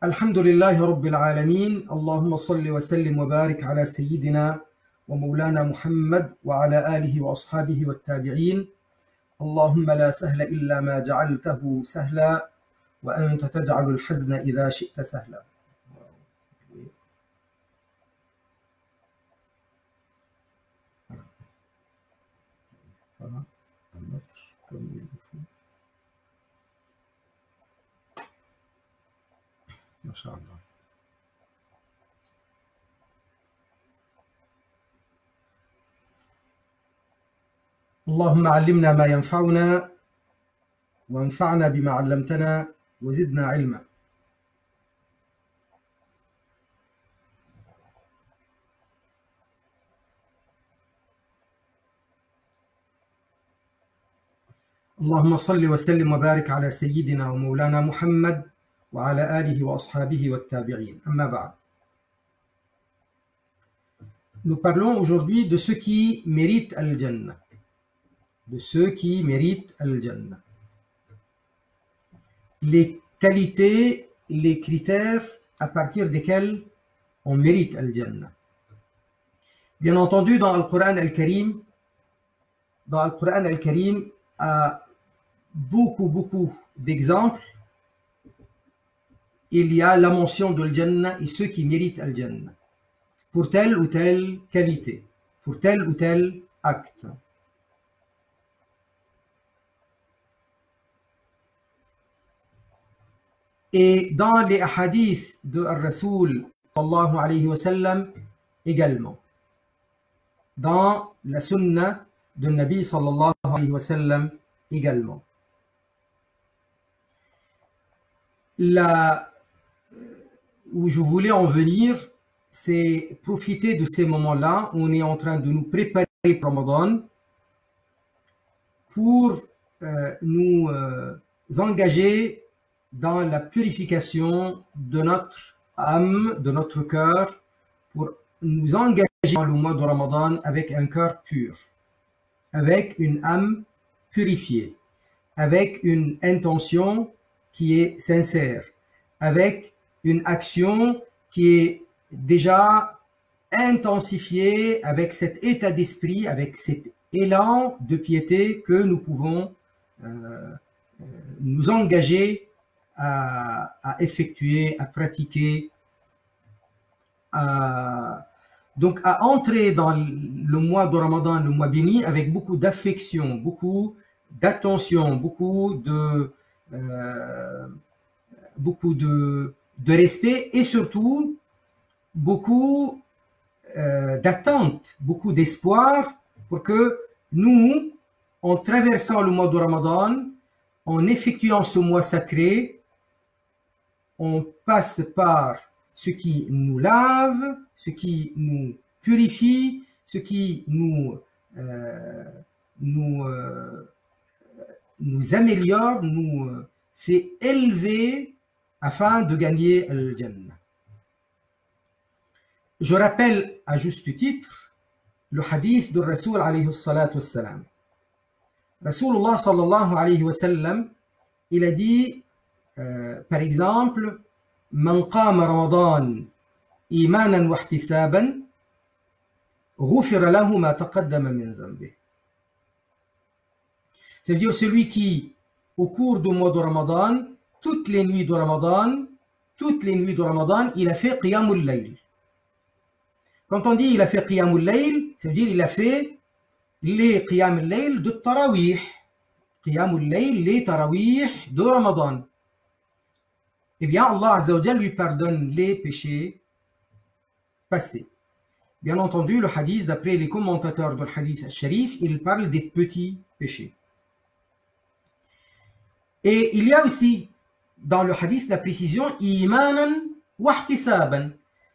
الحمد لله رب العالمين اللهم صل وسلم وبارك على سيدنا ومولانا محمد وعلى آله وأصحابه والتابعين. اللهم لا سهل إلا ما جعلته سهلا وأنت تجعل الحزن إذا شئت سهلا. ما شاء الله. اللهم علمنا ما ينفعنا وانفعنا بما علمتنا وزدنا علما. اللهم صل وسلم وبارك على سيدنا ومولانا محمد وعلى آله وأصحابه والتابعين. أما بعد. Nous parlons aujourd'hui de ceux qui méritent Al-Jannah. De ceux qui méritent Al-Jannah. Les qualités, les critères à partir desquels on mérite Al-Jannah. Bien entendu, dans Al-Qur'an Al-Karim, à beaucoup d'exemples, il y a la mention de Al-Jannah et ceux qui méritent Al-Jannah pour telle ou telle qualité, pour tel ou tel acte. Et dans les hadiths de Ar-Rasoul sallallahu alayhi wa sallam également. Dans la sunna de Nabi sallallahu alayhi wa sallam également. Là où je voulais en venir, c'est profiter de ces moments-là où on est en train de nous préparer pour Ramadan pour nous engager dans la purification de notre âme, de notre cœur, pour nous engager dans le mois de Ramadan avec un cœur pur, avec une âme purifiée, avec une intention qui est sincère, avec une action qui est déjà intensifiée avec cet état d'esprit, avec cet élan de piété que nous pouvons nous engager à effectuer, à pratiquer, donc à entrer dans le mois de Ramadan, le mois béni, avec beaucoup d'affection, beaucoup d'attention, beaucoup de respect et surtout beaucoup d'attente, beaucoup d'espoir pour que nous, en traversant le mois de Ramadan, en effectuant ce mois sacré, on passe par ce qui nous lave, ce qui nous purifie, ce qui nous améliore, nous fait élever afin de gagner Al-Jannah. Je rappelle à juste titre le hadith de Rasoul alayhi salatu wassalam. Rasulullah sallallahu alayhi wa sallam, il a dit par exemple, Man qama Ramadan imanan wa ihtisaban ghufira lahu ma taqaddama min dhanbih. C'est-à-dire celui qui, au cours du mois de Ramadan, toutes les nuits de Ramadan, il a fait Qiyamul Layl. Quand on dit il a fait Qiyamul Layl, ça veut dire il a fait les Qiyamul Layl de Tarawih. Qiyamul Layl, les Tarawih de Ramadan. Eh bien, Allah Azza wa Jal lui pardonne les péchés passés. Bien entendu, le hadith, d'après les commentateurs du hadith al-Sharif, il parle des petits péchés. Et il y a aussi dans le hadith la précision imanan wa ihtisaban.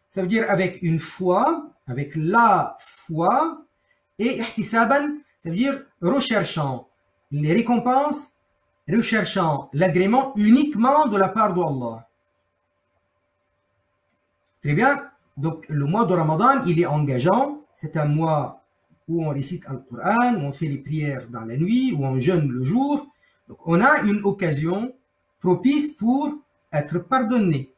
Ça veut dire avec une foi, avec la foi, et ihtisaban, ça veut dire recherchant les récompenses, recherchant l'agrément uniquement de la part d'Allah. Très bien. Donc le mois de Ramadan, il est engageant. C'est un mois où on récite le Coran, où on fait les prières dans la nuit, où on jeûne le jour. Donc on a une occasion propice pour être pardonné.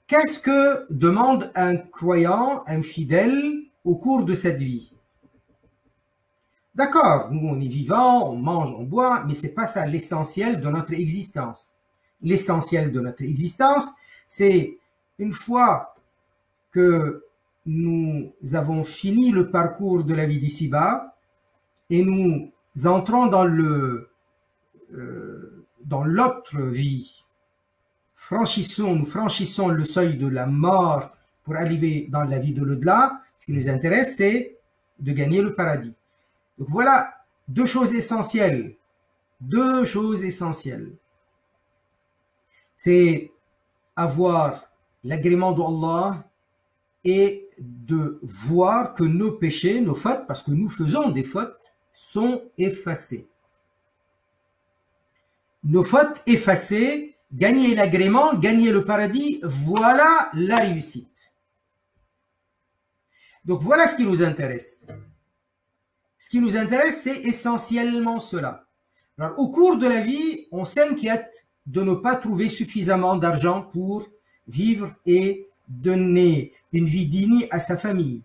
qu'est-ce que demande un croyant, un fidèle, au cours de cette vie? D'accord, nous on est vivant, on mange, on boit, mais c'est pas ça l'essentiel de notre existence. L'essentiel de notre existence, c'est une fois que nous avons fini le parcours de la vie d'ici-bas et nous entrons dans l'autre vie. Nous franchissons le seuil de la mort pour arriver dans la vie de l'au-delà. Ce qui nous intéresse, c'est de gagner le paradis. Donc voilà deux choses essentielles. Deux choses essentielles. C'est avoir l'agrément d'Allah et de voir que nos péchés, nos fautes, parce que nous faisons des fautes, sont effacées. Nos fautes effacées, gagner l'agrément, gagner le paradis, voilà la réussite. Donc voilà ce qui nous intéresse. Ce qui nous intéresse, c'est essentiellement cela. Alors, au cours de la vie, on s'inquiète de ne pas trouver suffisamment d'argent pour vivre et donner une vie digne à sa famille.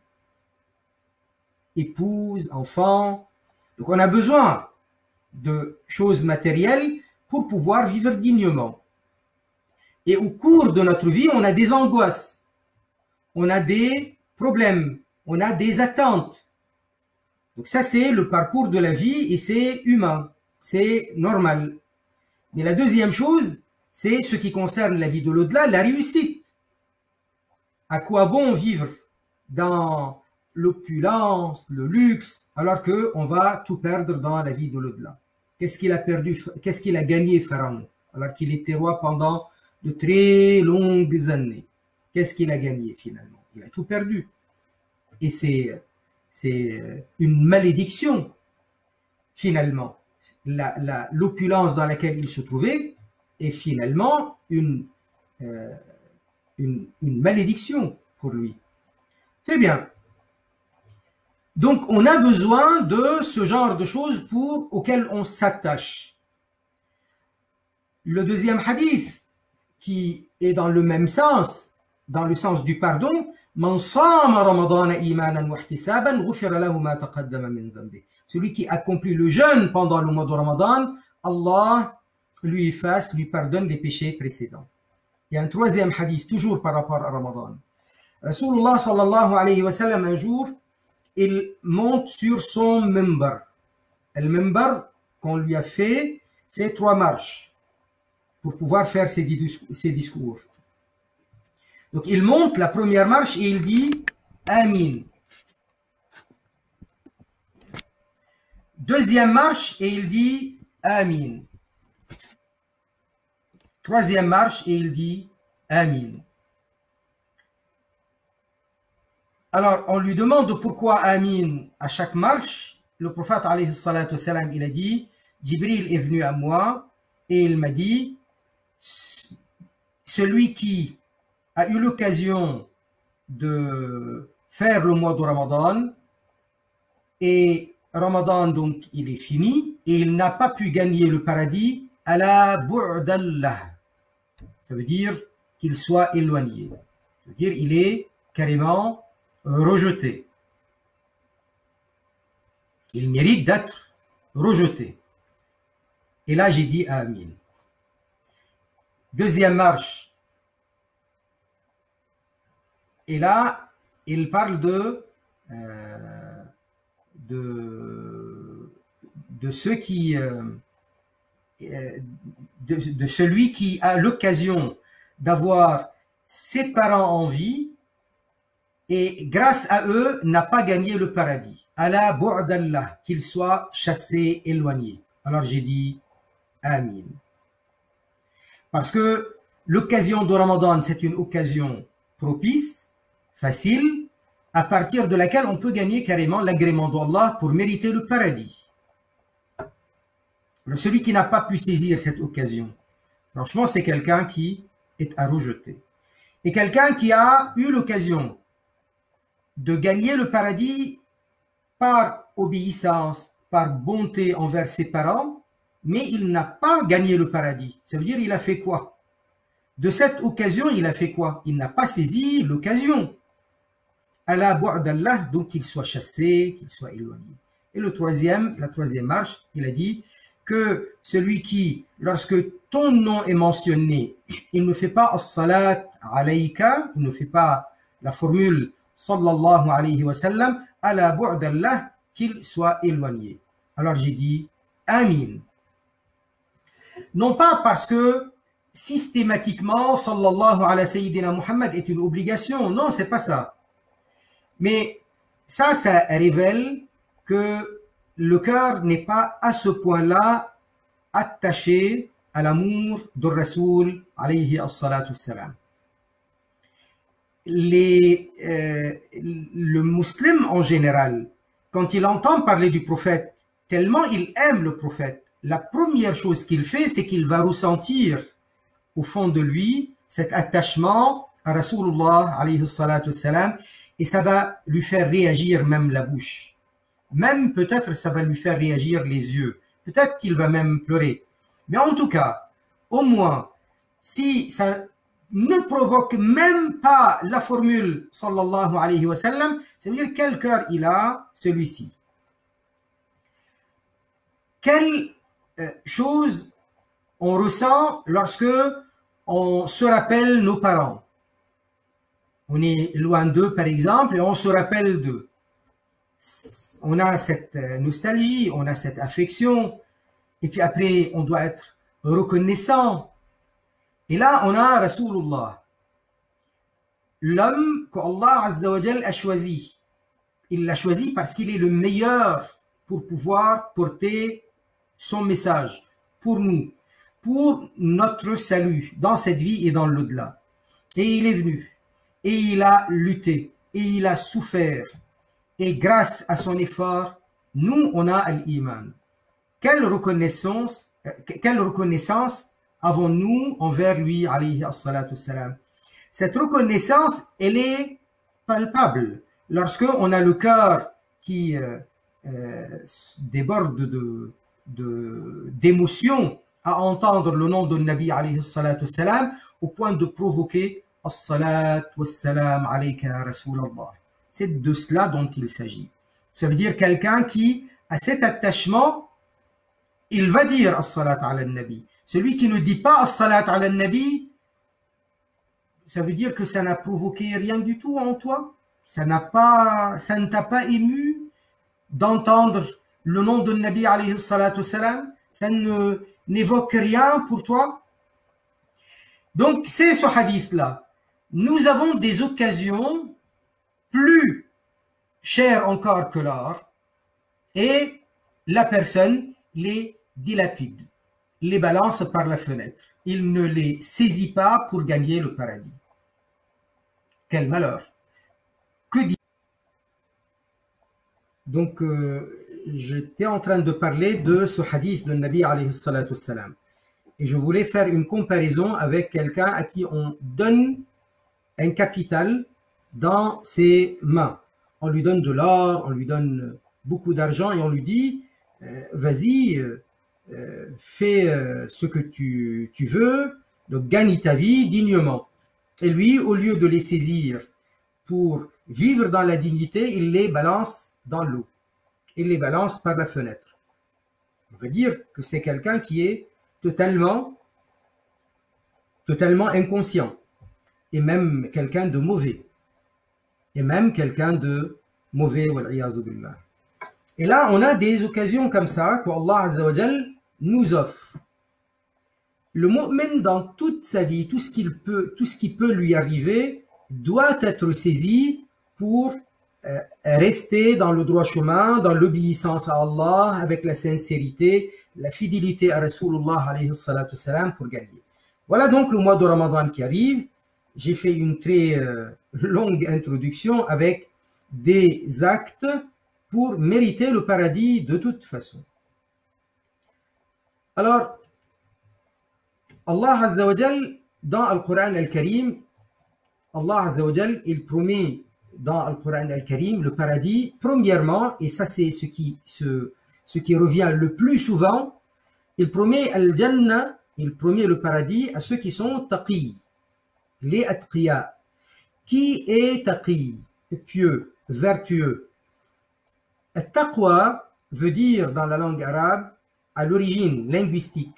Épouse, enfants. Donc on a besoin de choses matérielles pour pouvoir vivre dignement. Et au cours de notre vie, on a des angoisses, on a des problèmes, on a des attentes. Donc ça, c'est le parcours de la vie et c'est humain, c'est normal. Mais la deuxième chose, c'est ce qui concerne la vie de l'au-delà, la réussite. À quoi bon vivre dans l'opulence, le luxe, alors qu'on va tout perdre dans la vie de l'au-delà? Qu'est-ce qu'il a perdu, qu'est-ce qu'il a gagné, Pharaon, alors qu'il était roi pendant de très longues années? Qu'est-ce qu'il a gagné finalement? Il a tout perdu. Et c'est une malédiction, finalement. L'opulence dans laquelle il se trouvait est finalement une malédiction pour lui. Très bien. Donc, on a besoin de ce genre de choses auxquelles on s'attache. Le deuxième hadith, qui est dans le même sens, dans le sens du pardon, celui qui accomplit le jeûne pendant le mois de Ramadan, Allah lui efface, lui pardonne les péchés précédents. Il y a un troisième hadith, toujours par rapport à Ramadan. Rasulullah sallallahu alayhi wa sallam, un jour, il monte sur son mimbar. Le mimbar qu'on lui a fait, c'est 3 marches pour pouvoir faire ses discours. Donc il monte la première marche et il dit Amin. Deuxième marche et il dit Amin. Troisième marche et il dit Amin. Alors on lui demande pourquoi Amin à chaque marche. Le prophète alayhi salatu wassalam, il a dit Jibril est venu à moi et il m'a dit celui qui a eu l'occasion de faire le mois de Ramadan et Ramadan donc il est fini et il n'a pas pu gagner le paradis à la bu'dallah. Ça veut dire qu'il soit éloigné. Ça veut dire il est carrément rejeté. Il mérite d'être rejeté. Et là j'ai dit Amin. Deuxième marche. Et là, il parle de ceux qui, de celui qui a l'occasion d'avoir ses parents en vie et grâce à eux n'a pas gagné le paradis. Ala bu'dallah, qu'il soit chassé, éloigné. Alors j'ai dit Amin. Parce que l'occasion de Ramadan, c'est une occasion propice, facile, à partir de laquelle on peut gagner carrément l'agrément d'Allah pour mériter le paradis. Alors, celui qui n'a pas pu saisir cette occasion, franchement, c'est quelqu'un qui est à rejeter. Et quelqu'un qui a eu l'occasion de gagner le paradis par obéissance, par bonté envers ses parents, mais il n'a pas gagné le paradis. Ça veut dire il a fait quoi? De cette occasion, il a fait quoi? Il n'a pas saisi l'occasion. Ala bu'dallah, donc qu'il soit chassé, qu'il soit éloigné. Et la troisième marche, il a dit que celui qui, lorsque ton nom est mentionné, il ne fait pas as-salat alayka, il ne fait pas la formule sallallahu alayhi wa sallam, ala bu'dallah, qu'il soit éloigné. Alors j'ai dit amin. Non pas parce que systématiquement sallallahu alayhi sayyidina Muhammad est une obligation, non, c'est pas ça. Mais ça révèle que le cœur n'est pas à ce point-là attaché à l'amour de Rasoul alayhi as-salatu wassalam. Le musulman en général, quand il entend parler du prophète, tellement il aime le prophète, la première chose qu'il fait, c'est qu'il va ressentir au fond de lui cet attachement à Rasulullah alayhi salatu wassalam, et ça va lui faire réagir même la bouche. Même peut-être ça va lui faire réagir les yeux. Peut-être qu'il va même pleurer. Mais en tout cas, au moins, si ça ne provoque même pas la formule sallallahu alayhi wa sallam, ça veut dire quel cœur il a, celui-ci. Quelle chose on ressent lorsque on se rappelle nos parents. On est loin d'eux, par exemple, et on se rappelle d'eux. On a cette nostalgie, on a cette affection, et puis après, on doit être reconnaissant. Et là, on a Rasulullah, l'homme qu'Allah Azza wa Jal a choisi. Il l'a choisi parce qu'il est le meilleur pour pouvoir porter son message pour nous, pour notre salut dans cette vie et dans l'au-delà. Et il est venu. Et il a lutté, et il a souffert. Et grâce à son effort, nous, on a l'iman. Quelle reconnaissance avons-nous envers lui, alayhi as-salatu wassalam? Cette reconnaissance, elle est palpable. Lorsqu'on a le cœur qui déborde d'émotion à entendre le nom de Nabi, alayhi as-salatu wassalam, au point de provoquer as-salat wassalam alayka Rasulallah. C'est de cela dont il s'agit. Ça veut dire quelqu'un qui a cet attachement, il va dire as-salat ala nabi. Celui qui ne dit pas as-salat ala nabi, ça veut dire que ça n'a provoqué rien du tout en toi. Ça ne t'a pas ému d'entendre le nom de Nabi alayhi salatu wassalam. Ça n'évoque rien pour toi. Donc c'est ce hadith-là. Nous avons des occasions plus chères encore que l'or, et la personne les dilapide, les balance par la fenêtre. Il ne les saisit pas pour gagner le paradis. Quel malheur! Que dit? Donc, j'étais en train de parler de ce hadith de Nabi alayhi salatu wassalam. Et je voulais faire une comparaison avec quelqu'un à qui on donne un capital dans ses mains. On lui donne de l'or, on lui donne beaucoup d'argent et on lui dit vas-y, fais ce que tu veux, donc gagne ta vie dignement. Et lui, au lieu de les saisir pour vivre dans la dignité, il les balance dans l'eau. Il les balance par la fenêtre. On va dire que c'est quelqu'un qui est totalement inconscient. Et même quelqu'un de mauvais. Et là, on a des occasions comme ça qu'Allah Azza wa Jal nous offre. Le mu'min, dans toute sa vie, tout ce qui peut lui arriver, doit être saisi pour rester dans le droit chemin, dans l'obéissance à Allah, avec la sincérité, la fidélité à Rasulullah alayhi salatu wassalam pour gagner. Voilà donc le mois de Ramadan qui arrive. J'ai fait une très longue introduction avec des actes pour mériter le paradis de toute façon. Alors, Allah Azza wa Jal, dans le Coran al-Karim, Allah Azza wa Jal, il promet dans le Coran al-Karim le paradis, premièrement, et ça c'est ce qui revient le plus souvent, il promet al-Jannah, il promet le paradis à ceux qui sont taqi, les atqiya. Qui est taqi? Pieux, vertueux. At-taqwa veut dire dans la langue arabe, à l'origine linguistique,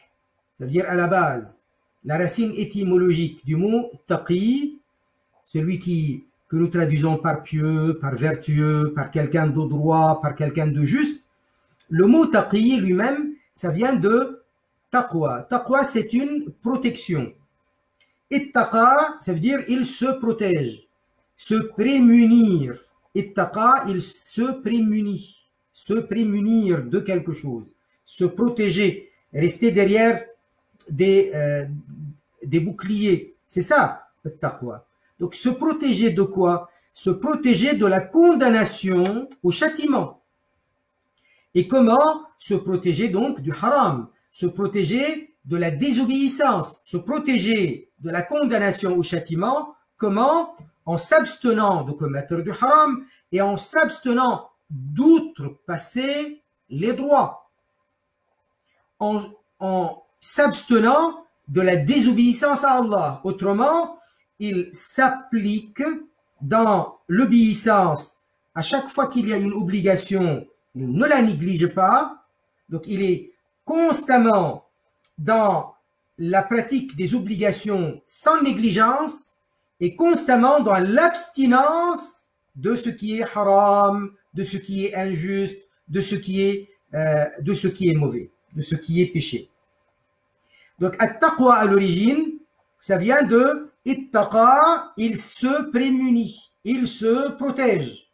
ça veut dire à la base, la racine étymologique du mot taqi, celui que nous traduisons par pieux, par vertueux, par quelqu'un de droit, par quelqu'un de juste. Le mot taqi lui-même, ça vient de taqwa. Taqwa, c'est une protection. Ittaqa, ça veut dire il se protège, se prémunir. Ittaqa, il se prémunit. Se prémunir de quelque chose, se protéger, rester derrière des boucliers. C'est ça, le taqwa. Donc, se protéger de quoi? Se protéger de la condamnation au châtiment. Et comment se protéger donc du haram? Se protéger de la désobéissance, se protéger de la condamnation au châtiment. Comment? En s'abstenant de commettre du haram et en s'abstenant d'outrepasser les droits, en s'abstenant de la désobéissance à Allah. Autrement, il s'applique dans l'obéissance à chaque fois qu'il y a une obligation, il ne la néglige pas. Donc il est constamment dans la pratique des obligations sans négligence et constamment dans l'abstinence de ce qui est haram, de ce qui est injuste, de ce qui est mauvais, de ce qui est péché. Donc, at-taqwa à l'origine, ça vient de ittaqa, il se prémunit, il se protège.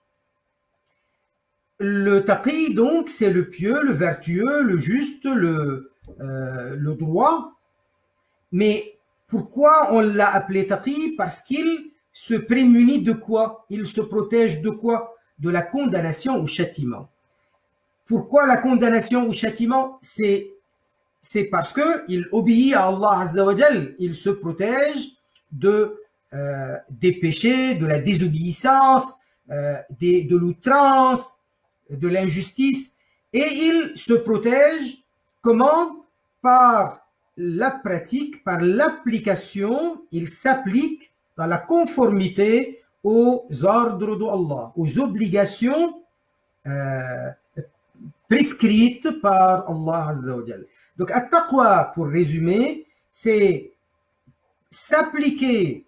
Le taqi, donc, c'est le pieux, le vertueux, le juste, le droit. Mais pourquoi on l'a appelé taqi? Parce qu'il se prémunit de quoi? Il se protège de quoi? De la condamnation au châtiment. Pourquoi la condamnation au châtiment? C'est parce qu'il obéit à Allah Azza wa Jal. Il se protège des péchés, de la désobéissance, de l'outrance, de l'injustice. Et il se protège comment? Par la pratique, par l'application, il s'applique dans la conformité aux ordres d'Allah, aux obligations prescrites par Allah Azza wa Jal. Donc, at-taqwa, pour résumer, c'est s'appliquer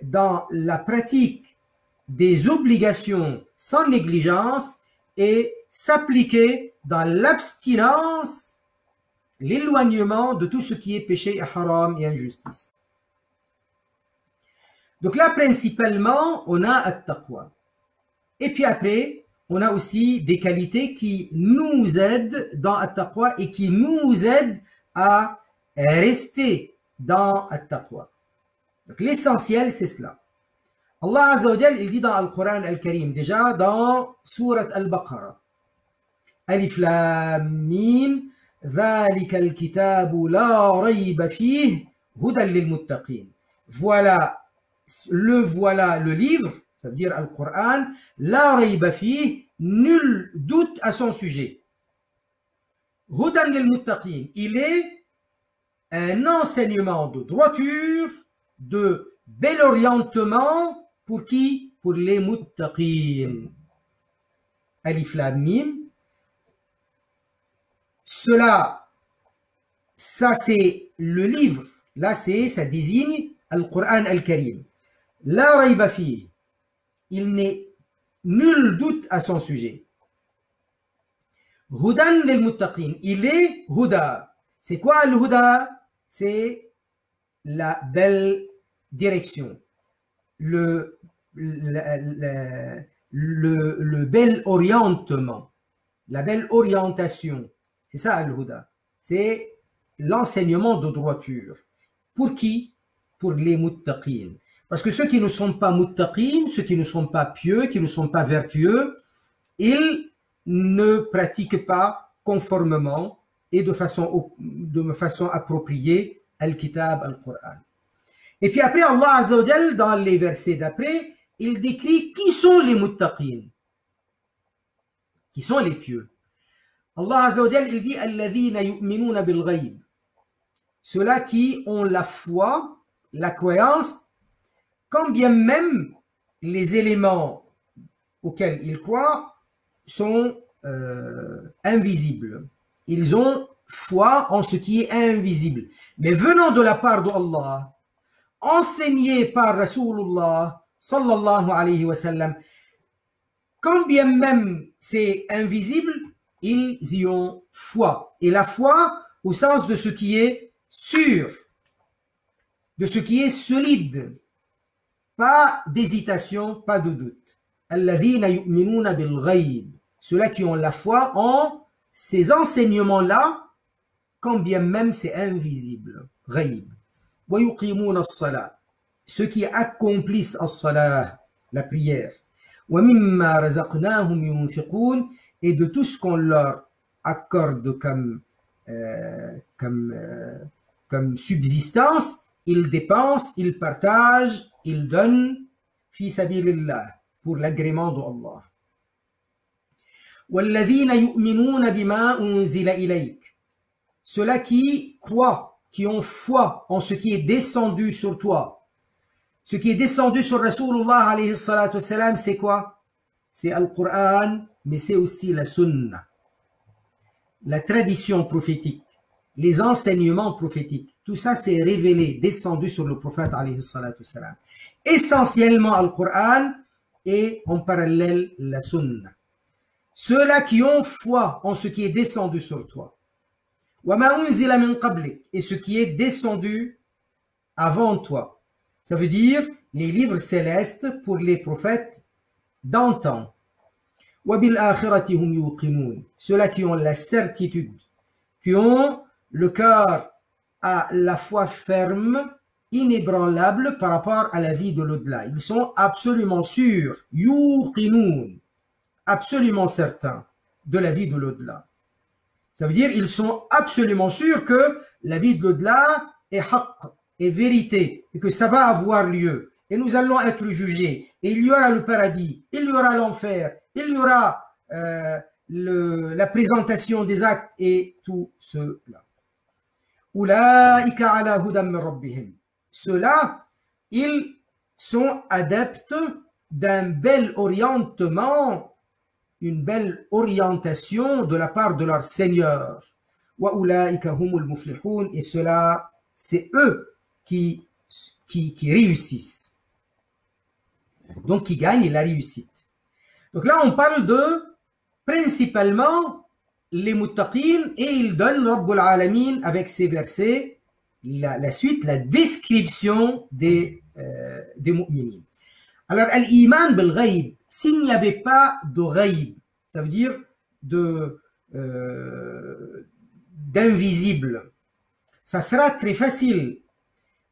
dans la pratique des obligations sans négligence et s'appliquer dans l'abstinence, l'éloignement de tout ce qui est péché et haram et injustice. Donc là, principalement, on a at-taqwa. Et puis après, on a aussi des qualités qui nous aident dans at-taqwa et qui nous aident à rester dans at-taqwa. Donc l'essentiel, c'est cela. Allah Azza wa Jal, il dit dans le Coran al-Karim, déjà dans Surat al-Baqarah, Alif Lam Mim, ذَلِكَ الْكِتَابُ لَا رَيْبَ فِيهِ هُدًى لِلْمُتَّقِينَ. Voilà le livre, ça veut dire Al-Qur'an, la rayba fihi, nul doute à son sujet. Hudan lil muttaqin, il est un enseignement de droiture, de bel orientement, pour qui? Pour les muttaqin. Alif Lam Mim. Ça c'est le livre, là ça désigne Al-Qur'an Al-Karim. La rayba fihi, il n'est nul doute à son sujet. Hudan lil muttaqin, il est huda. C'est quoi le huda? C'est la belle direction, le bel orientement, la belle orientation. C'est ça le huda. C'est l'enseignement de droiture. Pour qui? Pour les muttaqin. Parce que ceux qui ne sont pas muttaqin, ceux qui ne sont pas pieux, qui ne sont pas vertueux, ils ne pratiquent pas conformément et de façon appropriée al-kitab, al-Qur'an. Et puis après, Allah Azza wa Jal, dans les versets d'après, il décrit qui sont les muttaqin, qui sont les pieux. Allah Azza wa Jal, il dit alladhina yu'minuna bil ghayb, ceux-là qui ont la foi, la croyance quand bien même les éléments auxquels ils croient sont invisibles. Ils ont foi en ce qui est invisible. Mais venant de la part d'Allah, enseigné par Rasulullah sallallahu alayhi wa sallam, quand bien même c'est invisible, ils y ont foi. Et la foi au sens de ce qui est sûr, de ce qui est solide, pas d'hésitation, pas de doute. Alladhina yu'minuna bil ghayb, ceux-là qui ont la foi en ces enseignements-là, quand bien même c'est invisible. Ghayb. Wa yuqimuna as-salat, ceux qui accomplissent as-salat, la prière. Wa mimma razaqnahum yunfiqun, et de tout ce qu'on leur accorde comme subsistance, ils dépensent, ils partagent, ils donnent fi sabilillah, pour l'agrément d'Allah. وَالَّذِينَ يُؤْمِنُونَ بِمَا أُنزِلَ إِلَيْكَ, ceux-là qui croient, qui ont foi en ce qui est descendu sur toi. Ce qui est descendu sur Rasulullah alayhi salatu wassalam, c'est quoi? C'est Al-Qur'an, mais c'est aussi la Sunna, la tradition prophétique, les enseignements prophétiques. Tout ça c'est révélé, descendu sur le prophète alayhi salatu wassalam. Essentiellement Al-Qur'an et en parallèle la Sunna. Ceux-là qui ont foi en ce qui est descendu sur toi. Et ce qui est descendu avant toi. Ça veut dire les livres célestes pour les prophètes d'antan. Ceux-là qui ont la certitude, qui ont le cœur à la foi ferme, inébranlable par rapport à la vie de l'au-delà. Ils sont absolument sûrs, yuqinun, absolument certains de la vie de l'au-delà. Ça veut dire ils sont absolument sûrs que la vie de l'au-delà est haqq, est vérité, et que ça va avoir lieu. Et nous allons être jugés. Et il y aura le paradis, il y aura l'enfer, il y aura la présentation des actes et tout cela. Ulaika ala hudam min rabbihim. Ceux-là, ils sont adeptes d'un bel orientement, une belle orientation de la part de leur Seigneur. Wa ulaika humul muflihun, et cela, c'est eux qui réussissent. Donc qui gagnent la réussite. Donc là, on parle de principalement les muttaqin, et il donne Rabbul Alamin avec ces versets la suite, la description des mu'minin. Alors, al-iman bil ghayb, s'il n'y avait pas de ghayb, ça veut dire d'invisible, ça sera très facile.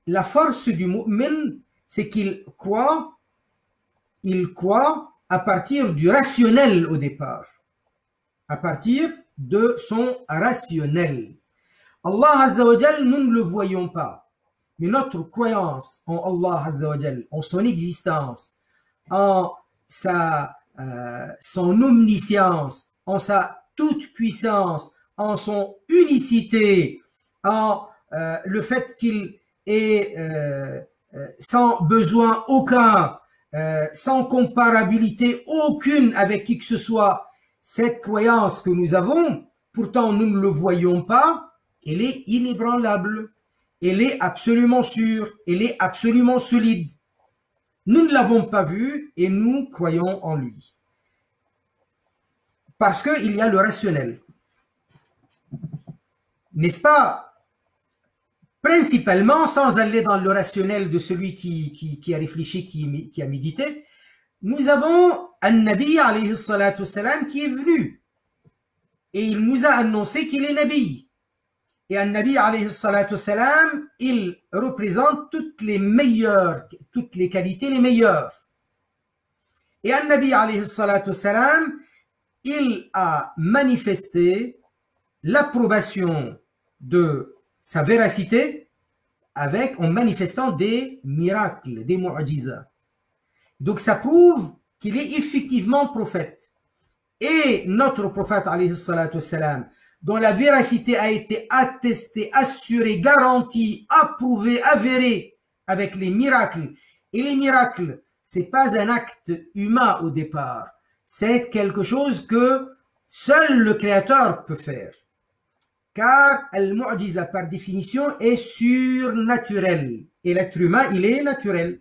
La force du mu'min, c'est qu'il croit à partir du rationnel au départ, à partir de son rationnel. Allah Azza wa Jal, nous ne le voyons pas, mais notre croyance en Allah Azza wa Jal, en son existence, en son omniscience, en sa toute-puissance, en son unicité, en le fait qu'il est sans besoin aucun, sans comparabilité aucune avec qui que ce soit. Cette croyance que nous avons, pourtant nous ne le voyons pas, elle est inébranlable, elle est absolument sûre, elle est absolument solide. Nous ne l'avons pas vu et nous croyons en lui. Parce qu'il y a le rationnel. N'est-ce pas? Principalement, sans aller dans le rationnel de celui qui a réfléchi, qui a médité, nous avons un Nabi alayhi salatu wassalam qui est venu. Et il nous a annoncé qu'il est Nabi. Et un Nabi alayhi salatu wassalam, il représente toutes les qualités les meilleures. Et un Nabi alayhi salatu wassalam, il a manifesté l'approbation de sa véracité en manifestant des miracles, des mu'jiza. Donc ça prouve qu'il est effectivement prophète. Et notre prophète alayhi salatu wassalam, dont la véracité a été attestée, assurée, garantie, approuvée, avérée avec les miracles Et les miracles, c'est pas un acte humain au départ. C'est quelque chose que seul le Créateur peut faire. Car al-mu'jiza par définition est surnaturel. Et l'être humain, il est naturel.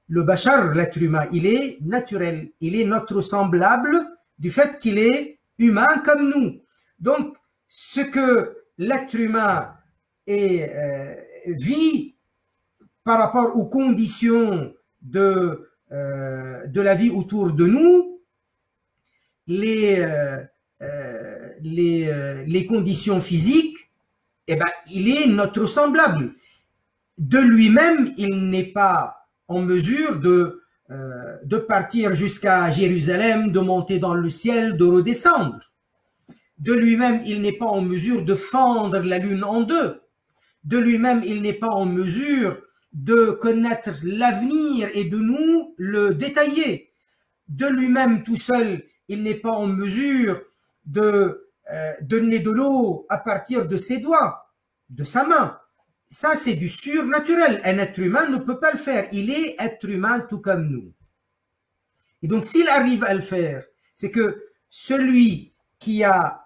Le bashar, l'être humain, il est naturel. Il est notre semblable du fait qu'il est humain comme nous. Donc, ce que l'être humain vit par rapport aux conditions de la vie autour de nous, les conditions physiques, eh ben, il est notre semblable. De lui-même, il n'est pas en mesure de partir jusqu'à Jérusalem, de monter dans le ciel, de redescendre. De lui-même, il n'est pas en mesure de fendre la lune en deux. De lui-même, il n'est pas en mesure de connaître l'avenir et de nous le détailler. De lui-même tout seul, il n'est pas en mesure de donner de l'eau à partir de ses doigts, de sa main. Ça, c'est du surnaturel. Un être humain ne peut pas le faire. Il est être humain tout comme nous. Et donc, s'il arrive à le faire, c'est que celui qui a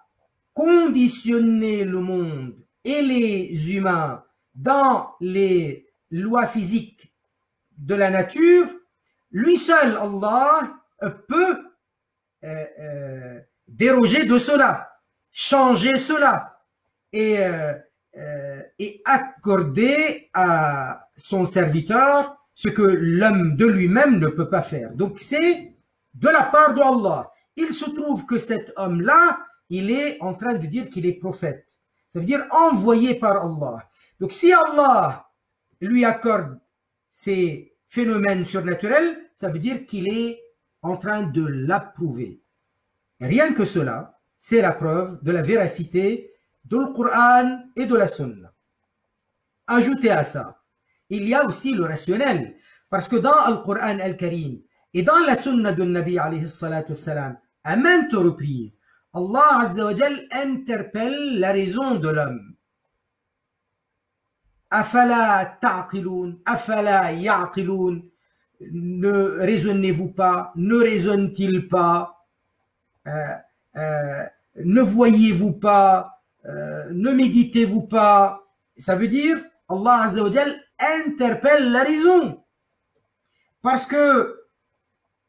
conditionné le monde et les humains dans les lois physiques de la nature, lui seul, Allah, peut déroger de cela, changer cela et accorder à son serviteur ce que l'homme de lui-même ne peut pas faire. Donc c'est de la part d'Allah. Il se trouve que cet homme-là, il est en train de dire qu'il est prophète. Ça veut dire envoyé par Allah. Donc si Allah lui accorde ces phénomènes surnaturels, ça veut dire qu'il est en train de l'approuver. Rien que cela, c'est la preuve de la véracité de le Coran et de la Sunna. Ajoutez à ça, il y a aussi le rationnel, parce que dans le Coran al-Karim et dans la Sunna de Nabi alayhi salatu wassalam, à maintes reprises, Allah Azza wa Jal interpelle la raison de l'homme. Afala ta'qiloun, afala ya'qiloun, ne raisonnez-vous pas, ne raisonne-t-il pas, ne voyez-vous pas, ne méditez-vous pas. Ça veut dire, Allah Azza wa Jal interpelle la raison. Parce que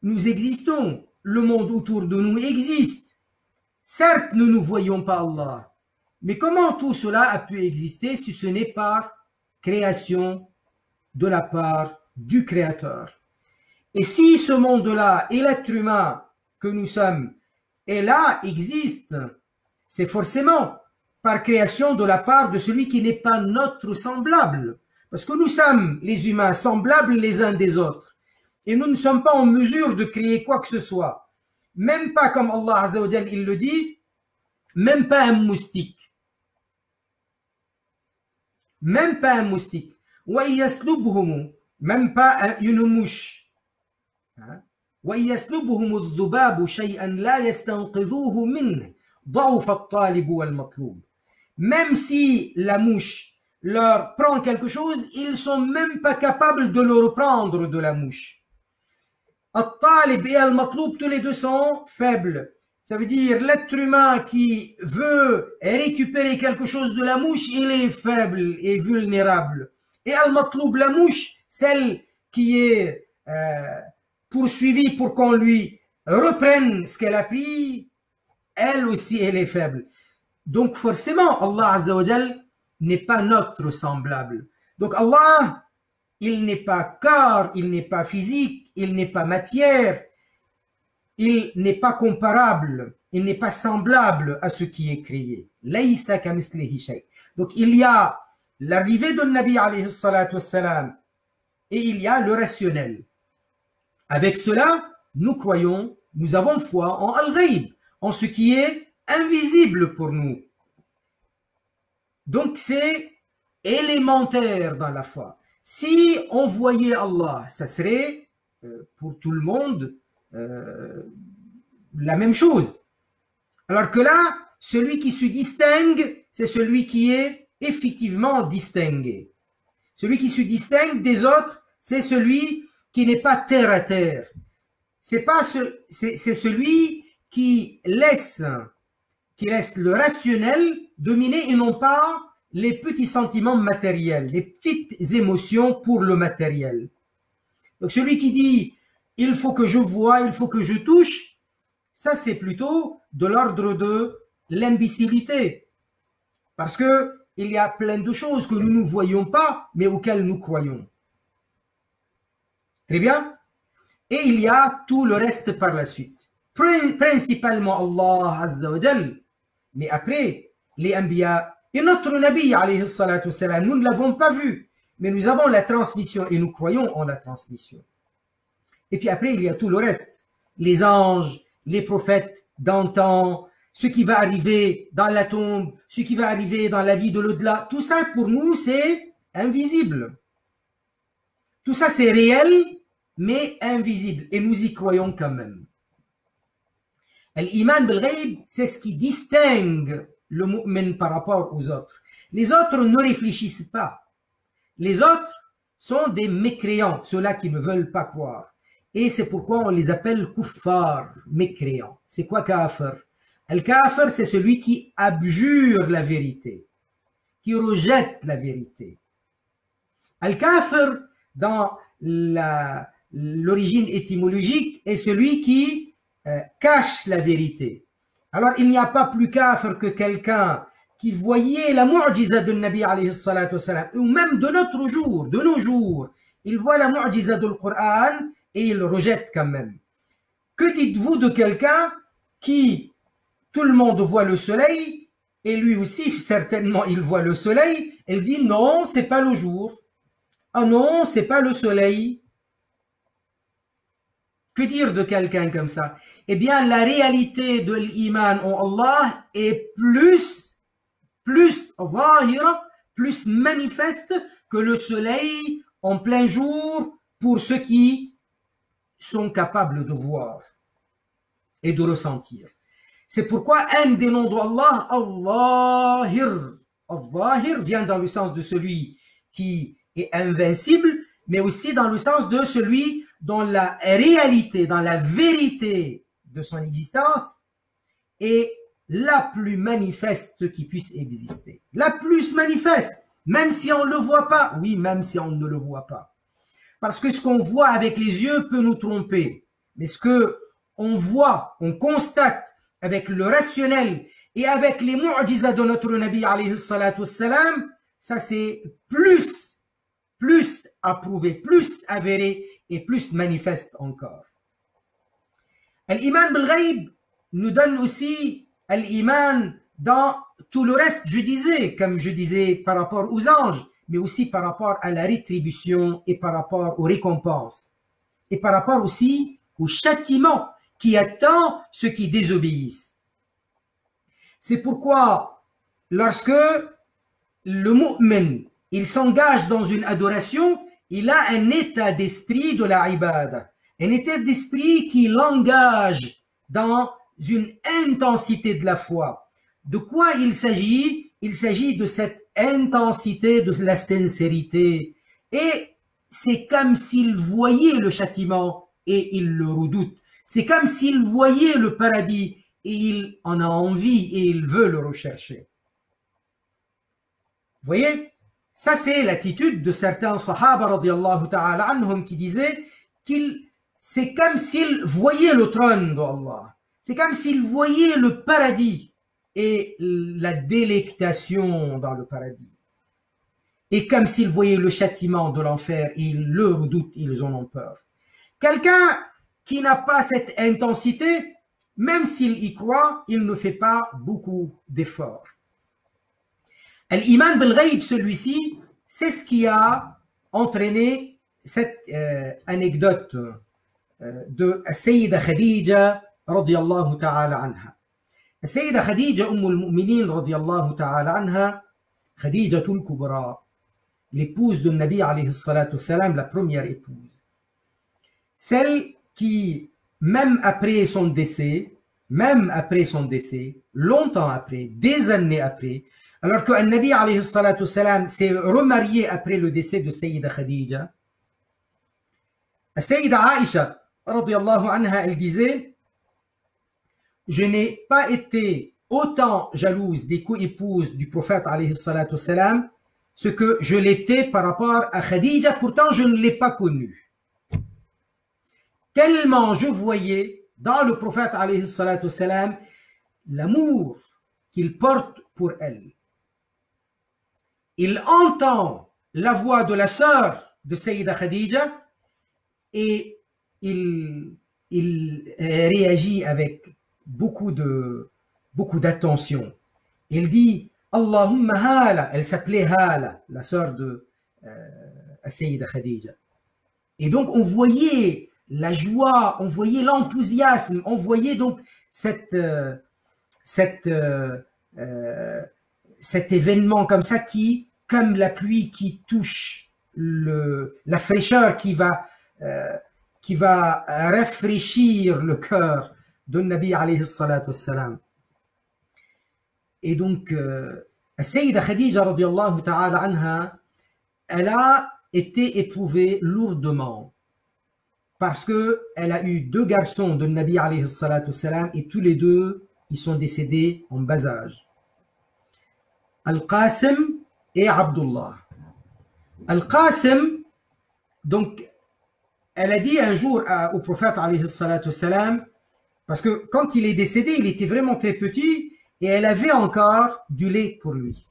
nous existons, le monde autour de nous existe. Certes, nous ne voyons pas Allah. Mais comment tout cela a pu exister si ce n'est par création de la part du Créateur? Et si ce monde-là et l'être humain que nous sommes est là, existe, c'est forcément par création de la part de celui qui n'est pas notre semblable. Parce que nous sommes, les humains, semblables les uns des autres. Et nous ne sommes pas en mesure de créer quoi que ce soit. Même pas comme Allah Azza wa Jal, il le dit, même pas un moustique. Même pas un moustique. Même pas une mouche. Même si la mouche leur prend quelque chose, ils ne sont même pas capables de le reprendre de la mouche. Al-Talib et Al-Matloub, tous les deux sont faibles. Ça veut dire l'être humain qui veut récupérer quelque chose de la mouche, il est faible et vulnérable. Et Al-Matloub, la mouche, celle qui est poursuivie pour qu'on lui reprenne ce qu'elle a pris, elle aussi, elle est faible. Donc forcément, Allah Azza wa Jal n'est pas notre semblable. Donc Allah, il n'est pas corps, il n'est pas physique, il n'est pas matière, il n'est pas comparable, il n'est pas semblable à ce qui est créé. Laysa kamithlihi shay. Donc il y a l'arrivée de Nabi alayhi salatu wassalam et il y a le rationnel. Avec cela, nous croyons, nous avons foi en al-ghayb, en ce qui est invisible pour nous. Donc c'est élémentaire dans la foi. Si on voyait Allah, ça serait pour tout le monde la même chose. Alors que là, celui qui se distingue, c'est celui qui est effectivement distingué. Celui qui se distingue des autres, c'est celui qui n'est pas terre à terre. C'est celui qui laisse le rationnel dominer et non pas les petits sentiments matériels, les petites émotions pour le matériel. Donc celui qui dit « il faut que je voie, il faut que je touche », ça c'est plutôt de l'ordre de l'imbécilité. Parce qu'il y a plein de choses que nous ne voyons pas, mais auxquelles nous croyons. Très bien. Et il y a tout le reste par la suite. Principalement Allah Azza wa Jal. Mais après, les Anbiya et notre Nabi alayhi salatu wassalam, nous ne l'avons pas vu. Mais nous avons la transmission et nous croyons en la transmission. Et puis après, il y a tout le reste. Les anges, les prophètes d'antan, ce qui va arriver dans la tombe, ce qui va arriver dans la vie de l'au-delà. Tout ça, pour nous, c'est invisible. Tout ça, c'est réel, mais invisible. Et nous y croyons quand même. L'iman bil-ghayb, c'est ce qui distingue le mu'min par rapport aux autres. Les autres ne réfléchissent pas. Les autres sont des mécréants, ceux-là qui ne veulent pas croire. Et c'est pourquoi on les appelle kuffar, mécréants. C'est quoi kafir? Al-kafir, c'est celui qui abjure la vérité, qui rejette la vérité. Al-kafir, dans l'origine étymologique, est celui qui cache la vérité. Alors, il n'y a pas plus kafir que quelqu'un qui voyait la mu'jiza de Nabi alayhi salatu wassalam, ou même de notre jour, de nos jours, il voit la mu'jiza du Coran et il rejette quand même. Que dites-vous de quelqu'un qui, tout le monde voit le soleil, et lui aussi, certainement, il voit le soleil, il dit non, c'est pas le jour. Ah non, c'est pas le soleil. Que dire de quelqu'un comme ça? Eh bien, la réalité de l'iman en Allah est plus manifeste que le soleil en plein jour pour ceux qui sont capables de voir et de ressentir. C'est pourquoi un des noms d'Allah, Allahir. Allahir vient dans le sens de celui qui est invincible, mais aussi dans le sens de celui dont la réalité, dans la vérité de son existence est la plus manifeste qui puisse exister. La plus manifeste, même si on ne le voit pas. Oui, même si on ne le voit pas. Parce que ce qu'on voit avec les yeux peut nous tromper. Mais ce qu'on voit, on constate avec le rationnel et avec les mu'jiza de notre Nabi alayhi salatu wassalam, ça c'est plus approuvé, plus avéré et plus manifeste encore. L'iman bil-ghayb nous donne aussi l'iman dans tout le reste, comme je disais par rapport aux anges, mais aussi par rapport à la rétribution et par rapport aux récompenses. Et par rapport aussi au châtiment qui attend ceux qui désobéissent. C'est pourquoi, lorsque le mu'min, il s'engage dans une adoration, il a un état d'esprit de la ibada, un état d'esprit qui l'engage dans une intensité de la foi. De quoi il s'agit? Il s'agit de cette intensité de la sincérité. Et c'est comme s'il voyait le châtiment et il le redoute. C'est comme s'il voyait le paradis et il en a envie et il veut le rechercher. Vous voyez? Ça, c'est l'attitude de certains sahaba radiallahu ta'ala anhum qui disaient c'est comme s'ils voyaient le trône d'Allah. C'est comme s'ils voyaient le paradis et la délectation dans le paradis. Et comme s'ils voyaient le châtiment de l'enfer, ils le redoutent, ils en ont peur. Quelqu'un qui n'a pas cette intensité, même s'il y croit, il ne fait pas beaucoup d'efforts. L'iman bil-ghayb, celui-ci, c'est ce qui a entraîné cette anecdote de Sayyida Khadija radiyallahu ta'ala anha. Sayyida Khadija, al-Mu'minin radiyallahu ta'ala anha, Khadijatul Kubra, l'épouse de Nabi alayhi salatu wassalam, la première épouse. Celle qui, même après son décès, longtemps après, des années après, alors que Nabi alayhi salatu wassalam s'est remarié après le décès de Sayyida Khadija, Sayyida Aïcha, radiyallahu anha, elle disait, je n'ai pas été autant jalouse des co-épouses du prophète, alayhi salatu wassalam, ce que je l'étais par rapport à Khadija, pourtant je ne l'ai pas connue. Tellement je voyais dans le prophète, alayhi salatu wassalam, l'amour qu'il porte pour elle. Il entend la voix de la sœur de Sayyida Khadija et il réagit avec beaucoup d'attention. Il dit Allahumma hala, elle s'appelait Hala, la sœur de Sayyida Khadija. Et donc on voyait la joie, on voyait l'enthousiasme, on voyait donc cet événement comme ça qui, comme la pluie qui touche la fraîcheur qui va rafraîchir le cœur de Nabi alayhi salatu wassalam. Et donc, Sayyida Khadija radiallahu ta'ala anha, elle a été éprouvée lourdement parce qu'elle a eu 2 garçons de Nabi alayhi salatu wassalam et tous les 2, ils sont décédés en bas âge. Al-Qasim et Abdullah. Al-Qasim, donc, elle a dit un jour au prophète alayhi salatu wassalam, parce que quand il est décédé, il était vraiment très petit et elle avait encore du lait pour lui.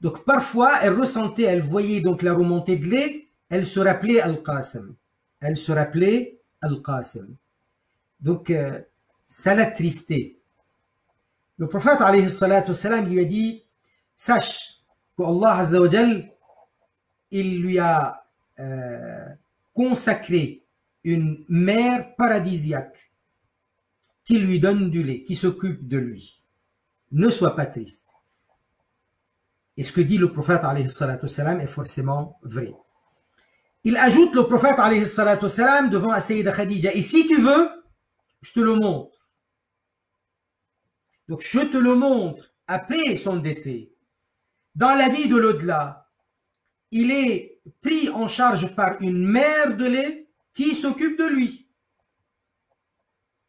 Donc parfois, elle ressentait, elle voyait donc la remontée de lait, elle se rappelait Al-Qasim. Elle se rappelait Al-Qasim. Donc ça l'attristait. Le prophète alayhi salatu wassalam lui a dit, sache qu'Allah azza wa jal, il lui a consacré une mère paradisiaque qui lui donne du lait, qui s'occupe de lui. Ne sois pas triste. Et ce que dit le prophète alayhi salatu wassalam est forcément vrai. Il ajoute le prophète alayhi salatu wassalam devant Sayyida Khadija, et si tu veux, je te le montre. Donc je te le montre après son décès. Dans la vie de l'au-delà, il est pris en charge par une mère de lait qui s'occupe de lui.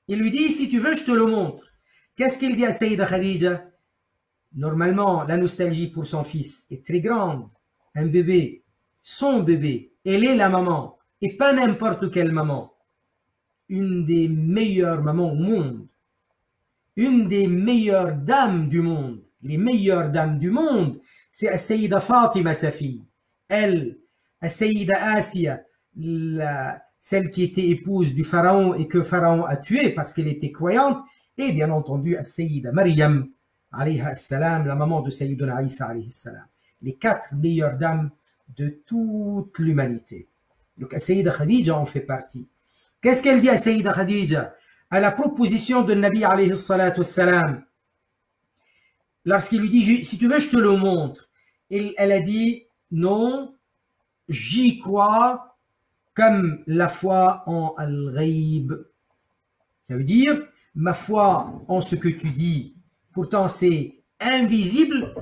Il lui dit, si tu veux, je te le montre. Qu'est-ce qu'il dit à Sayyida Khadija? Normalement, la nostalgie pour son fils est très grande. Un bébé, son bébé, elle est la maman, et pas n'importe quelle maman. Une des meilleures mamans au monde. Une des meilleures dames du monde. Les meilleures dames du monde, c'est Sayyida Fatima, sa fille. Elle, Sayyida Asiya, celle qui était épouse du pharaon et que pharaon a tué parce qu'elle était croyante, et bien entendu Sayyida Maryam, alayha salam, la maman de Sayyiduna Isa, alayhi salam. Les 4 meilleures dames de toute l'humanité. Donc Sayyida Khadija en fait partie. Qu'est-ce qu'elle dit à Sayyida Khadija à la proposition de Nabi alayhi salatu wassalam? Lorsqu'il lui dit, si tu veux, je te le montre. Elle a dit, non, j'y crois comme la foi en Al-Ghaib. Ça veut dire, ma foi en ce que tu dis, pourtant c'est invisible,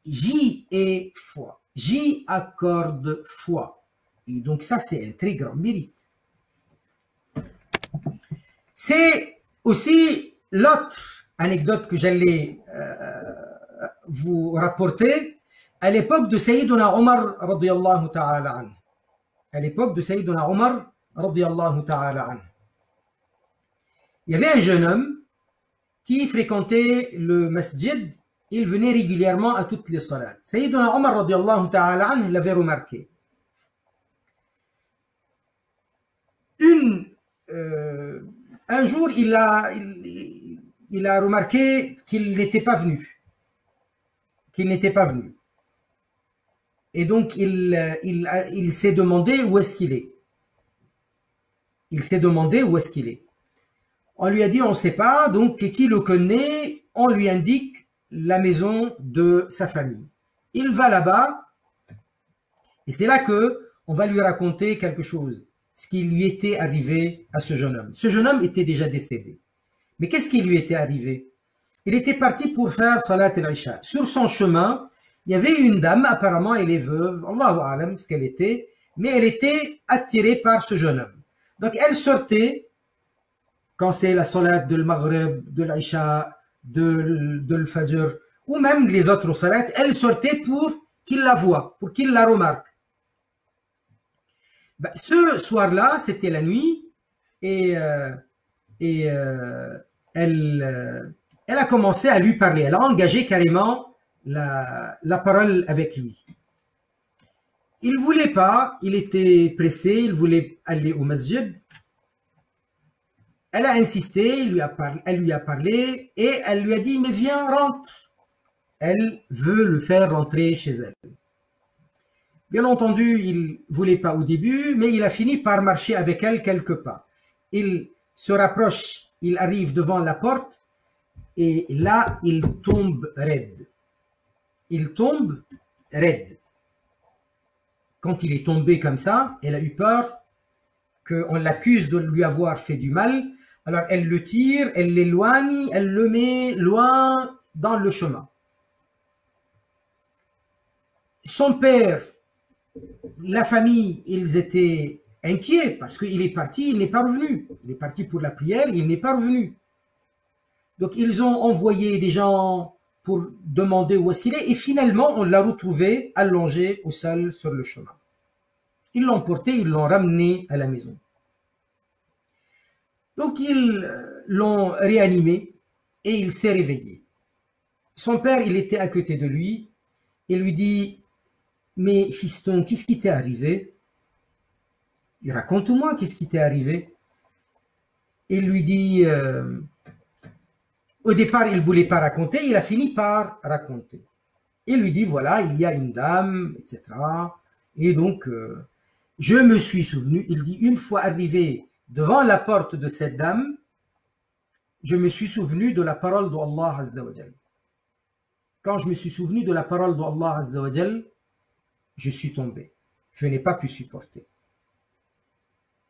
j'y ai foi. J'y accorde foi. Et donc ça, c'est un très grand mérite. C'est aussi l'autre anecdote que j'allais vous rapporter à l'époque de Sayyiduna Omar radiyallahu ta'ala anhu. À l'époque de Sayyiduna Omar radiyallahu ta'ala anhu. Il y avait un jeune homme qui fréquentait le masjid. Il venait régulièrement à toutes les salats. Sayyiduna Omar radiyallahu ta'ala anhu l'avait remarqué. Un jour, il a remarqué qu'il n'était pas venu. Et donc, il s'est demandé où est-ce qu'il est. On lui a dit, on ne sait pas, donc qui le connaît, on lui indique la maison de sa famille. Il va là-bas, et c'est là que on va lui raconter quelque chose, ce qui lui était arrivé à ce jeune homme. Ce jeune homme était déjà décédé. Mais qu'est-ce qui lui était arrivé? Il était parti pour faire Salat al-Isha. Sur son chemin, il y avait une dame, apparemment elle est veuve, Allahu a'lam ce qu'elle était, mais elle était attirée par ce jeune homme. Donc elle sortait, quand c'est la salat de l'Maghrib, de l'Aïcha, de l'Fajr, ou même les autres salats, elle sortait pour qu'il la voie, pour qu'il la remarque. Ben, ce soir-là, c'était la nuit, et elle a commencé à lui parler. Elle a engagé carrément la parole avec lui. Il ne voulait pas, il était pressé, il voulait aller au masjid. Elle a insisté, elle lui a parlé et elle lui a dit, mais viens, rentre. Elle veut le faire rentrer chez elle. Bien entendu, il ne voulait pas au début, mais il a fini par marcher avec elle quelques pas. Il se rapproche, il arrive devant la porte et là, il tombe raide. Il tombe raide. Quand il est tombé comme ça, elle a eu peur qu'on l'accuse de lui avoir fait du mal. Alors elle le tire, elle l'éloigne, elle le met loin dans le chemin. Son père, la famille, ils étaient inquiets parce qu'il est parti, il n'est pas revenu. Il est parti pour la prière, il n'est pas revenu. Donc ils ont envoyé des gens pour demander où est-ce qu'il est et finalement on l'a retrouvé allongé au sol sur le chemin. Ils l'ont porté, ils l'ont ramené à la maison. Donc ils l'ont réanimé et il s'est réveillé. Son père, il était à côté de lui et lui dit, mais fiston, qu'est-ce qui t'est arrivé? Raconte-moi, qu'est-ce qui t'est arrivé? Il lui dit, au départ, il ne voulait pas raconter, il a fini par raconter. Il lui dit, voilà, il y a une dame, etc. Et donc, je me suis souvenu, il dit, une fois arrivé devant la porte de cette dame, je me suis souvenu de la parole d'Allah Azza wa Jal. Quand je me suis souvenu de la parole d'Allah Azza wa Jal, je suis tombé. Je n'ai pas pu supporter.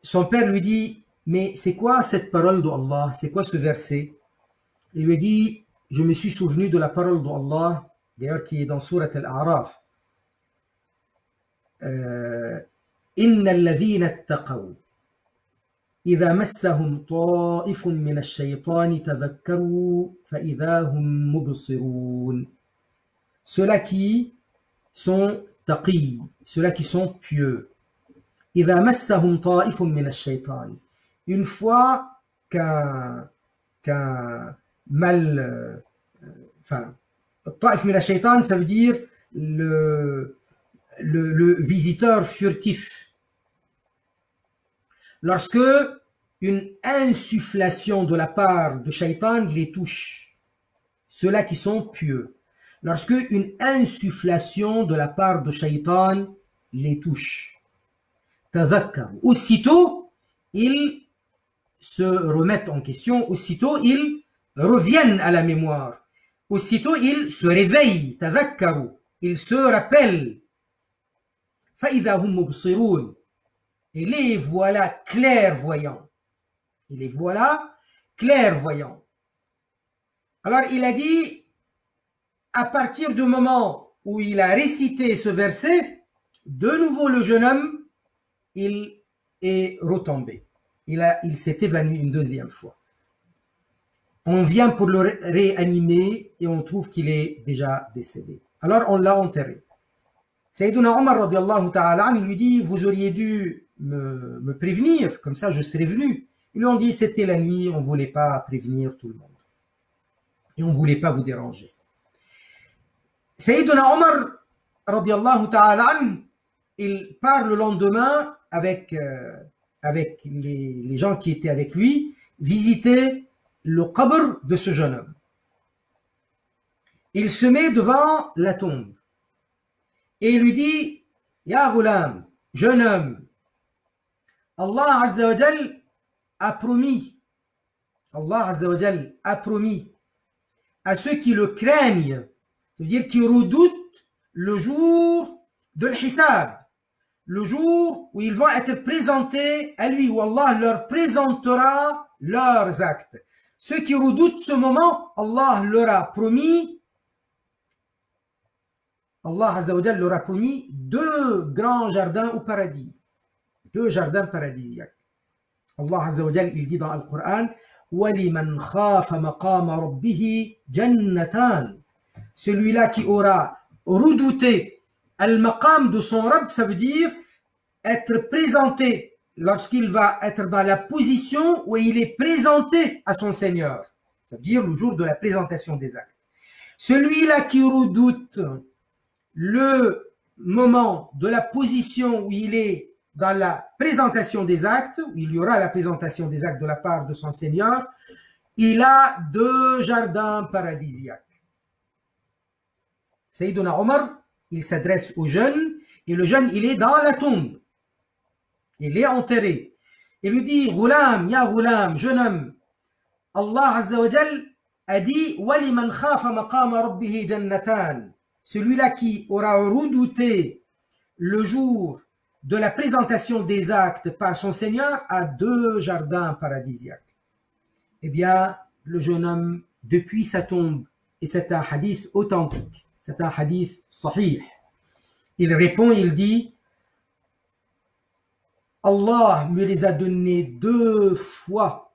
Son père lui dit, mais c'est quoi cette parole d'Allah? C'est quoi ce verset? Il lui dit, je me suis souvenu de la parole d'Allah, d'ailleurs qui est dans Surat Al-A'raf. Inna alladhina attaqaw idha massahum ta'ifun min ash-shaytani tadhakkaru fa idha hum mubsirun. Ceux-là qui sont taqi, ceux-là qui sont pieux. Idha massahum ta'ifun min ash-shaytani. Une fois qu'un mal, enfin, ta'if min ash-shaytan, ça veut dire le visiteur furtif. Lorsque une insufflation de la part de shaitan les touche, ceux-là qui sont pieux. Lorsque une insufflation de la part de shaitan les touche, tadhakkar, aussitôt ils se remettent en question, aussitôt ils reviennent à la mémoire, aussitôt ils se réveillent, tadhakkaru, ils se rappellent. فَإِذَا هُمْ مُبْصِرُونَ. Et les voilà clairvoyants. Et les voilà clairvoyants. Alors il a dit, à partir du moment où il a récité ce verset, de nouveau le jeune homme, il est retombé. Il s'est évanoui une deuxième fois. On vient pour le réanimer et on trouve qu'il est déjà décédé. Alors on l'a enterré. Sayyiduna Omar radiallahu ta'ala, il lui dit, vous auriez dû me prévenir, comme ça je serais venu. Ils lui ont dit, c'était la nuit, on ne voulait pas prévenir tout le monde. Et on ne voulait pas vous déranger. Sayyiduna Omar radiallahu ta'ala, il part le lendemain avec les gens qui étaient avec lui, visiter le qabr de ce jeune homme. Il se met devant la tombe. Et il lui dit, Ya ghulam, jeune homme, Allah Azza wa Jal a promis, Allah Azza wa Jal a promis à ceux qui le craignent, c'est-à-dire qui redoutent le jour de l'hisab, le jour où ils vont être présentés à lui, où Allah leur présentera leurs actes. Ceux qui redoutent ce moment, Allah leur a promis, Allah Azza wa Jal leur a promis 2 grands jardins au paradis. 2 jardins paradisiaques. Allah Azza wa Jal, il dit dans le Coran, وَلِمَنْ خَافَ مَقَامَ رَبِّهِ جَنَّتَانِ. Celui-là qui aura redouté al-maqam de son Rabb, ça veut dire être présenté lorsqu'il va être dans la position où il est présenté à son Seigneur. Ça veut dire le jour de la présentation des actes. Celui-là qui redoute le moment de la position où il est dans la présentation des actes, où il y aura la présentation des actes de la part de son Seigneur, il a 2 jardins paradisiaques. Sayyiduna Omar, il s'adresse au jeune, et le jeune, il est dans la tombe. Il est enterré. Il lui dit, Ghulam, ya Ghulam, jeune homme, Allah Azza wa Jal a dit, وَلِمَنْ خَافَ مَقَامَ رَبِّهِ جَنَّتَانِ. Celui-là qui aura redouté le jour de la présentation des actes par son Seigneur a 2 jardins paradisiaques. Eh bien, le jeune homme, depuis sa tombe, et c'est un hadith authentique, c'est un hadith sahih, il répond, il dit, Allah me les a donnés 2 fois.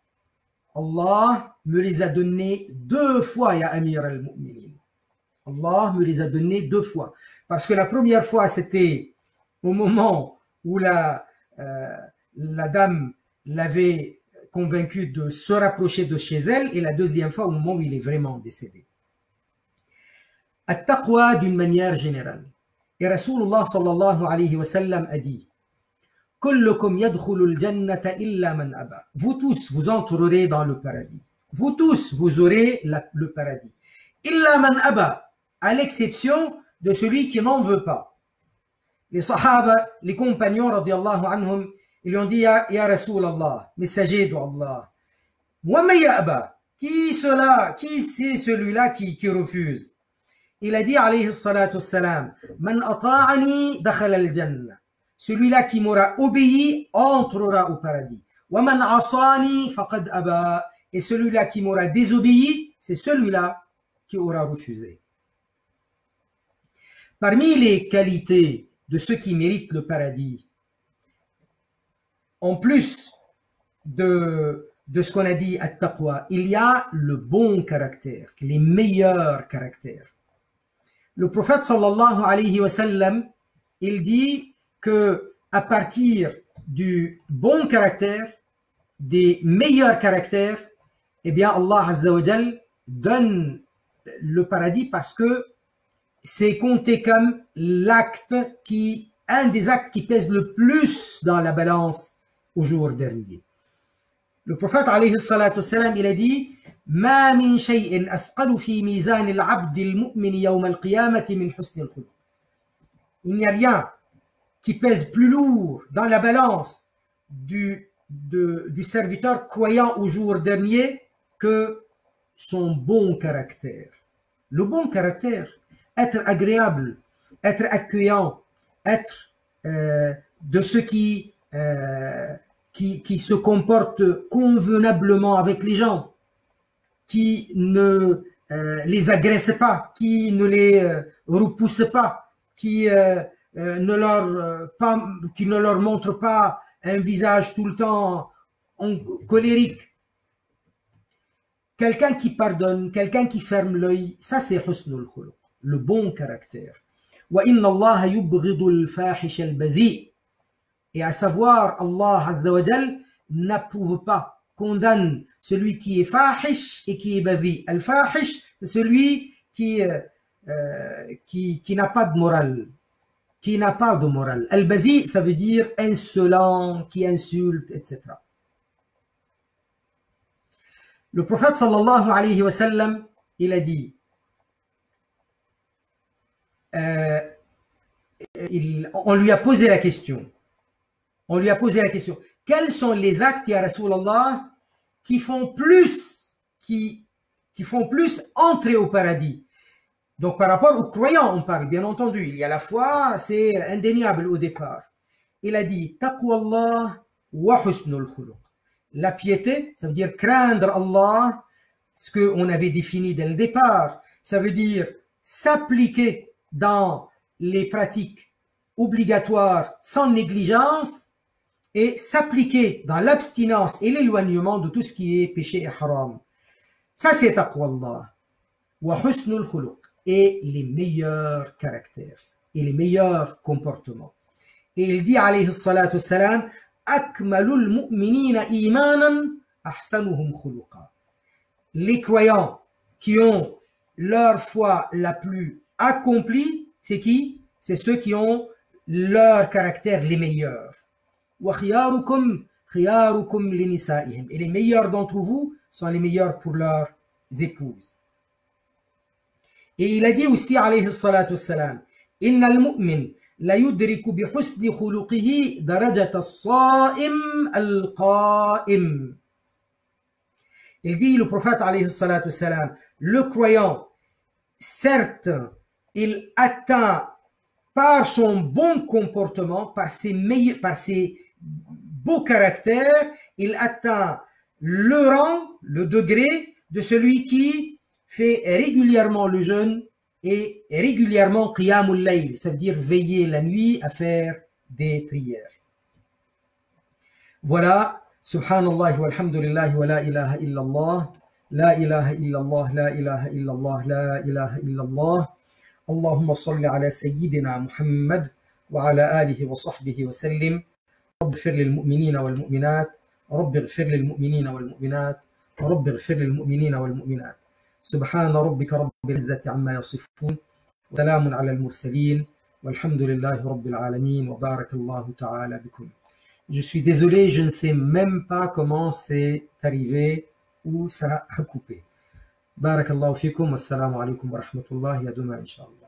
Allah me les a donnés 2 fois, ya Amir al-Mu'minin. Allah me les a donnés 2 fois. Parce que la première fois, c'était au moment où la dame l'avait convaincu de se rapprocher de chez elle, et la deuxième fois au moment où il est vraiment décédé. At-taqwa d'une manière générale. Et Rasulullah sallallahu alayhi wa sallam a dit, Kullukum yadkhulul jannata illa man aba. Vous tous, vous entrerez dans le paradis. Vous tous, vous aurez le paradis. Illa man aba, à l'exception de celui qui n'en veut pas. Les sahaba, les compagnons, radiyallahu anhum, ils lui ont dit, Ya Rasulallah, messager d'Allah, wa ma ya'ba, qui c'est celui-là qui refuse? Il a dit, alayhi salatu wassalam, man ata'ani dakhala al-jannah. Celui-là qui m'aura obéi entrera au paradis. Wa man asani faqad aba. Et celui-là qui m'aura désobéi, c'est celui-là qui aura refusé. Parmi les qualités de ceux qui méritent le paradis, en plus de ce qu'on a dit à Taqwa, il y a le bon caractère, les meilleurs caractères. Le prophète sallallahu alayhi wa sallam, il dit que à partir du bon caractère, des meilleurs caractères, eh bien Allah Azza wa Jal donne le paradis parce que c'est compté comme un des actes qui pèse le plus dans la balance au jour dernier. Le prophète alayhi salatu wassalam, il a dit ما من شيء أثقل في ميزان العبد المؤمن يوم القيامة من حسن الخلق. Il n'y a rien qui pèse plus lourd dans la balance du serviteur croyant au jour dernier que son bon caractère. Le bon caractère, être agréable, être accueillant, être de ceux qui se comportent convenablement avec les gens, qui ne les agressent pas, qui ne les repoussent pas, qui ne leur montre pas un visage tout le temps colérique. Quelqu'un qui pardonne, quelqu'un qui ferme l'œil, ça c'est husnul khuluq, le bon caractère. Wa inna Allah yubghidul fahish al-bazi. Et à savoir, Allah Azza wa Jal n'approuve pas, condamne celui qui est fahish et qui est bazi. Al-fahish, c'est celui qui n'a pas de morale. Qui n'a pas de morale. Al-bazi, ça veut dire insolent, qui insulte, etc. Le prophète sallallahu alayhi wa sallam, il a dit, on lui a posé la question. On lui a posé la question. Quels sont les actes, ya Rasulallah, qui font plus entrer au paradis? Donc par rapport aux croyants, on parle, bien entendu. Il y a la foi, c'est indéniable au départ. Il a dit, taqwallah wa husnul khuluq. La piété, ça veut dire craindre Allah, ce qu'on avait défini dès le départ. Ça veut dire s'appliquer dans les pratiques obligatoires sans négligence et s'appliquer dans l'abstinence et l'éloignement de tout ce qui est péché et haram. Ça, c'est taqwallah. Wa husnul khuluq. Et les meilleurs caractères et les meilleurs comportements. Et il dit, alayhi salatu wassalam, akmalul mu'minina imanan ahsanuhum khuluqa. Les croyants qui ont leur foi la plus accomplie, c'est qui? C'est ceux qui ont leur caractère les meilleurs. Wa khiyarukum khiyarukum li nisa'ihim. Et les meilleurs d'entre vous sont les meilleurs pour leurs épouses. Et il a dit aussi, alayhi salatu wassalam, inna al-mu'min la yudriku bi husni khuluqihi darajata as-sa'im al-qa'im. Il dit, le prophète, alayhi salatu wassalam, le croyant, certes, il atteint par son bon comportement, par ses beaux caractères, il atteint le rang, le degré de celui qui fait régulièrement le jeûne et régulièrement qiyamul layl, ça veut dire veiller la nuit à faire des prières. Voilà, subhanallah walhamdulillah wa la ilaha illallah, la ilaha illallah, la ilaha illallah, la ilaha illallah. Allahumma salli ala sayyidina Muhammad wa ala alihi wa sahbihi wa sallim. رب اغفر للمؤمنين والمؤمنات رب اغفر للمؤمنين والمؤمنات رب اغفر للمؤمنين والمؤمنات سبحان ربك رب العزة عما يصفون وسلام على المرسلين والحمد لله رب العالمين وبارك الله تعالى بكم. Je suis désolé, je ne sais même pas comment c'est arrivé ou ça a coupé. بارك الله فيكم والسلام عليكم ورحمة الله. À demain, Inch'Allah.